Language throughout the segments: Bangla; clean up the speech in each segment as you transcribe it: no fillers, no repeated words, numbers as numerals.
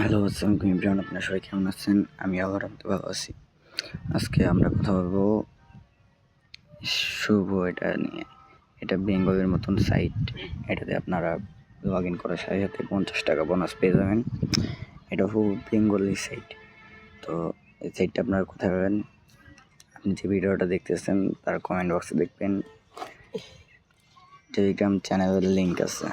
হ্যালো, আসসালামু আলাইকুম এভরিওয়ান। আপনারা সবাই কেমন আছেন? আমি আল্লাহর রহমতে ভালো আছি। আজকে আমরা কথা বলবো শুভ এটা নিয়ে। এটা বেঙ্গলের মতন সাইট। এটাতে আপনারা লগ ইন করার সাথে সাথে 50 টাকা বোনাস পেয়ে যাবেন। এটা খুব বেঙ্গলি সাইট। তো এই সাইটটা আপনারা কোথায় পাবেন? আপনি যে ভিডিওটা দেখতেছেন তার কমেন্ট বক্সে দেখবেন টেলিগ্রাম চ্যানেলের লিঙ্ক আছে।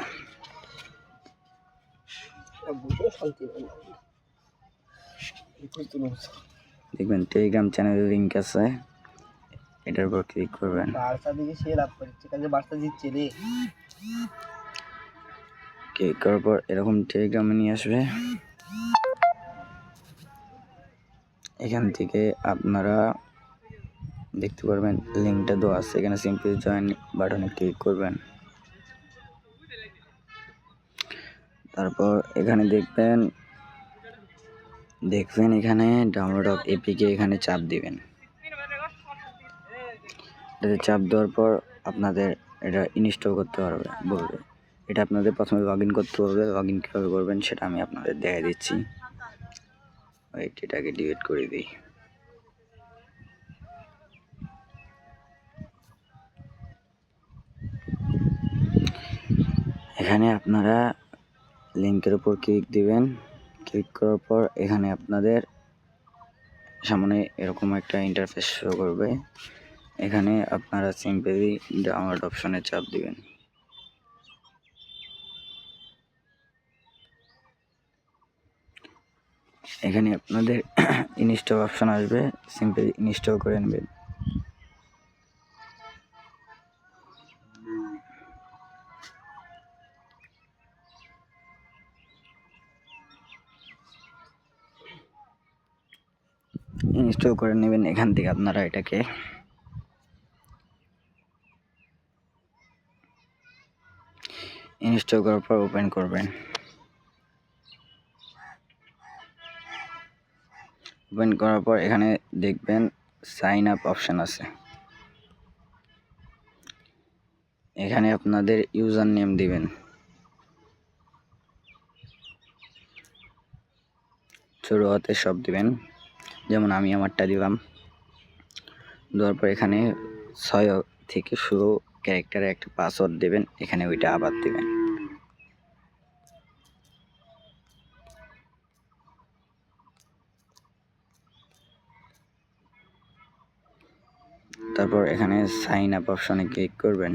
দেখবেন টেলিগ্রাম চ্যানেলের লিঙ্ক আছে, এটার উপর ক্লিক করবেন। ক্লিক করার পর এরকম টেলিগ্রামে নিয়ে আসবে। এখান থেকে আপনারা দেখতে পারবেন লিঙ্কটা দেওয়া আছে, এখানে সিম্পলি জয়েন বাটনে ক্লিক করবেন। তারপর এখানে দেখবেন এখানে ডাউনলোড অফ এপিকে এখানে চাপ দিবেন। এটাতে চাপ দেওয়ার পর আপনাদের এটা ইনস্টল করতে বলবে। এটা আপনাদের প্রথমে লগ ইন করতে হবে। লগ ইন কীভাবে করবেন সেটা আমি আপনাদের দেখাই দিচ্ছি। এটাকে ডিলিট করে দিই। এখানে আপনারা লিঙ্কের উপর ক্লিক দিবেন। ক্লিক করার পর এখানে আপনাদের সামনে এরকম একটা ইন্টারফেস শো করবে। এখানে আপনারা সিম্পলি ডাউনলোড অপশনে চাপ দিবেন। এখানে আপনাদের ইনস্টল অপশন আসবে, সিম্পলি ইনস্টল করে নেবেন। ইনস্টল করে নেবেন। এখান থেকে আপনারা এটাকে ইনস্টল করার পর ওপেন করবেন। ওপেন করার পর এখানে দেখবেন সাইন আপ অপশন আছে। এখানে আপনাদের ইউজার নেম দিবেন। ছোট হাতে সব দিবেন, যেমন আমি আমারটা দিলাম। দেওয়ার পর এখানে 6 থেকে শুরু ক্যারেক্টারে একটা পাসওয়ার্ড দেবেন, এখানে ওইটা আবার দিবেন। তারপর এখানে সাইন আপ অপশনে ক্লিক করবেন।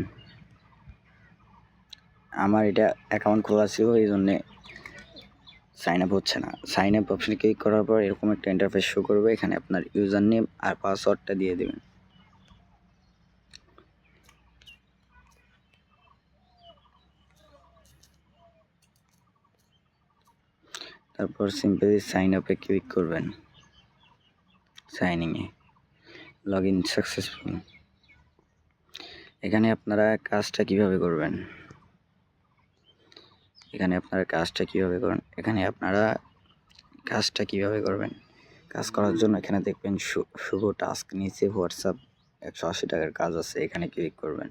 আমার এটা অ্যাকাউন্ট খোলা ছিল, এই জন্যে সাইন আপ হচ্ছে না। সাইন আপ অপশনে ক্লিক করার পর এরকম একটা ইন্টারফেস শো করবে। এখানে আপনার ইউজার নেম আর পাসওয়ার্ডটা দিয়ে দেবেন। তারপর সিম্পলি সাইন আপে ক্লিক করবেন। সাইনিংয়ে লগ ইন সাকসেসফুল। এখানে আপনারা কাজটা কিভাবে করবেন? কাজ করার জন্য এখানে দেখবেন শুভ টাস্ক, নিচে হোয়াটসঅ্যাপ 180 টাকার কাজ আছে, এখানে ক্লিক করবেন।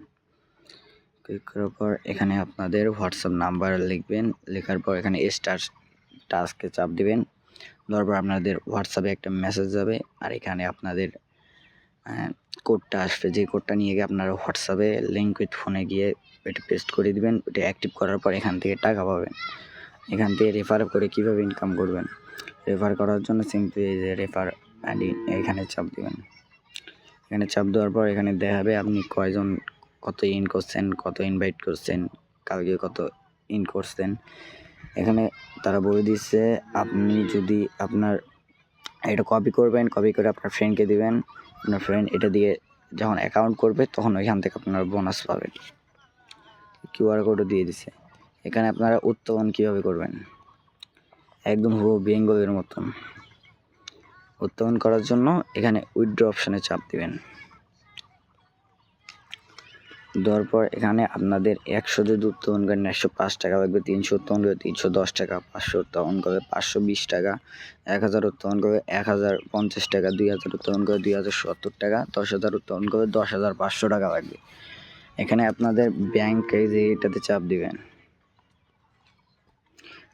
ক্লিক করার পর এখানে আপনাদের হোয়াটসঅ্যাপ নাম্বার লিখবেন। লেখার পর এখানে স্টার্ট টাস্কে চাপ দিবেন। তারপর আপনাদের হোয়াটসঅ্যাপে একটা মেসেজ যাবে, আর এখানে আপনাদের কোডটা আসবে। যে কোডটা নিয়ে গিয়ে আপনারা হোয়াটসঅ্যাপে লিঙ্ক উইথ ফোনে গিয়ে এটা পেস্ট করে দিবেন। ওটা অ্যাক্টিভ করার পর এখান থেকে টাকা পাবেন। এখান থেকে রেফার করে কীভাবে ইনকাম করবেন? রেফার করার জন্য সিম্পলি এই যে রেফার আইডি এখানে চাপ দিবেন। এখানে চাপ দেওয়ার পর এখানে দেখাবে আপনি কয়জন কত ইন করছেন, কত ইনভাইট করছেন, কালকে কত ইন করছেন। এখানে তারা বলে দিচ্ছে আপনি যদি আপনার এটা কপি করবেন, কপি করে আপনার ফ্রেন্ডকে দিবেন। আপনার ফ্রেন্ড এটা দিয়ে যখন অ্যাকাউন্ট করবে তখন ওইখান থেকে আপনারা বোনাস পাবেন। কিউআর কোডও দিয়ে দিছে। এখানে আপনারা উত্তোলন কীভাবে করবেন? একদম হুবহু বেঙ্গলের মতন। উত্তোলন করার জন্য এখানে উইথড্র অপশানে চাপ দিবেন। দেওয়ার পর এখানে আপনাদের 100 যদি উত্তোলন করেন 105 টাকা লাগবে, 300 উত্তোলন করলে 310 টাকা, 500 উত্তোলন করলে 520 টাকা, 1000 উত্তোলন করলে 1050 টাকা, 2000 উত্তোলন করলে 2070 টাকা, 10,000 উত্তোলন করলে 10,500 টাকা লাগবে। এখানে আপনাদের ব্যাংকে যে এটাতে চাপ দিবেন।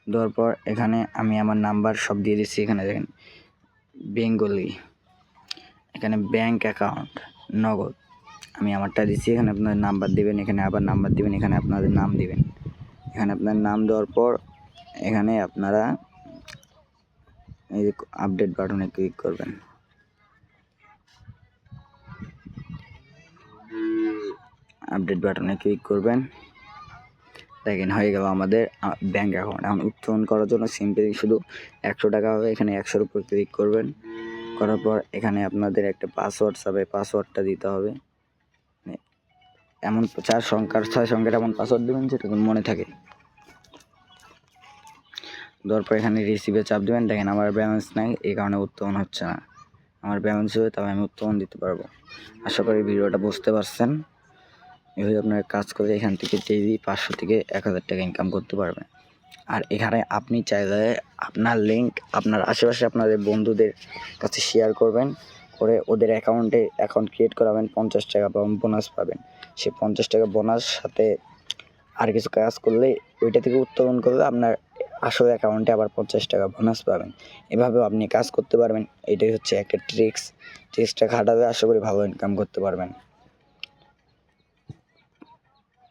দেওয়ার পর এখানে আমি আমার নাম্বার সব দিয়ে দিচ্ছি। এখানে দেখেন বেঙ্গলি, এখানে ব্যাংক অ্যাকাউন্ট, নগদ আমি আমারটা দিচ্ছি। এখানে আপনার নাম্বার দিবেন, এখানে আবার নাম্বার দিবেন, এখানে আপনাদের নাম দিবেন। এখানে আপনার নাম দেওয়ার পর এখানে আপনারা এই যে আপডেট বাটনে ক্লিক করবেন। আপডেট বাটনে ক্লিক করবেন। দেখেন হয়ে গেল আমাদের ব্যাংক অ্যাকাউন্ট। এখন উত্তোলন করার জন্য সিম্পলি শুধু 100 টাকা হবে। এখানে 100-র উপর ক্লিক করবেন। করার পর এখানে আপনাদের একটা পাসওয়ার্ড চাবে, পাসওয়ার্ডটা দিতে হবে। এমন 4 সংখ্যার 6 সংখ্যার এমন পাসওয়ার্ড দেবেন যেটা মনে থাকে। দেওয়ার পর এখানে রিসিভে চাপ দেবেন। দেখেন আমার ব্যালেন্স নাই, এই কারণে উত্তোলন হচ্ছে না। আমার ব্যালেন্স হবে তবে আমি উত্তোলন দিতে পারবো। আশা করি ভিডিওটা বুঝতে পারছেন। এভাবে আপনারা কাজ করে এখান থেকে ডেইলি 500 থেকে 1000 টাকা ইনকাম করতে পারবেন। আর এখানে আপনি চাইলে আপনার লিঙ্ক আপনার আশেপাশে আপনাদের বন্ধুদের কাছে শেয়ার করবেন, করে ওদের অ্যাকাউন্ট ক্রিয়েট করাবেন। 50 টাকা বোনাস পাবেন। সে 50 টাকা বোনাস সাথে আর কিছু কাজ করলে ওইটা থেকে উত্তোলন করলে আপনার আসল অ্যাকাউন্টে আবার 50 টাকা বোনাস পাবেন। এভাবেও আপনি কাজ করতে পারবেন। এটাই হচ্ছে একটা ট্রিক্সটা খাটালে আশা করি ভালো ইনকাম করতে পারবেন।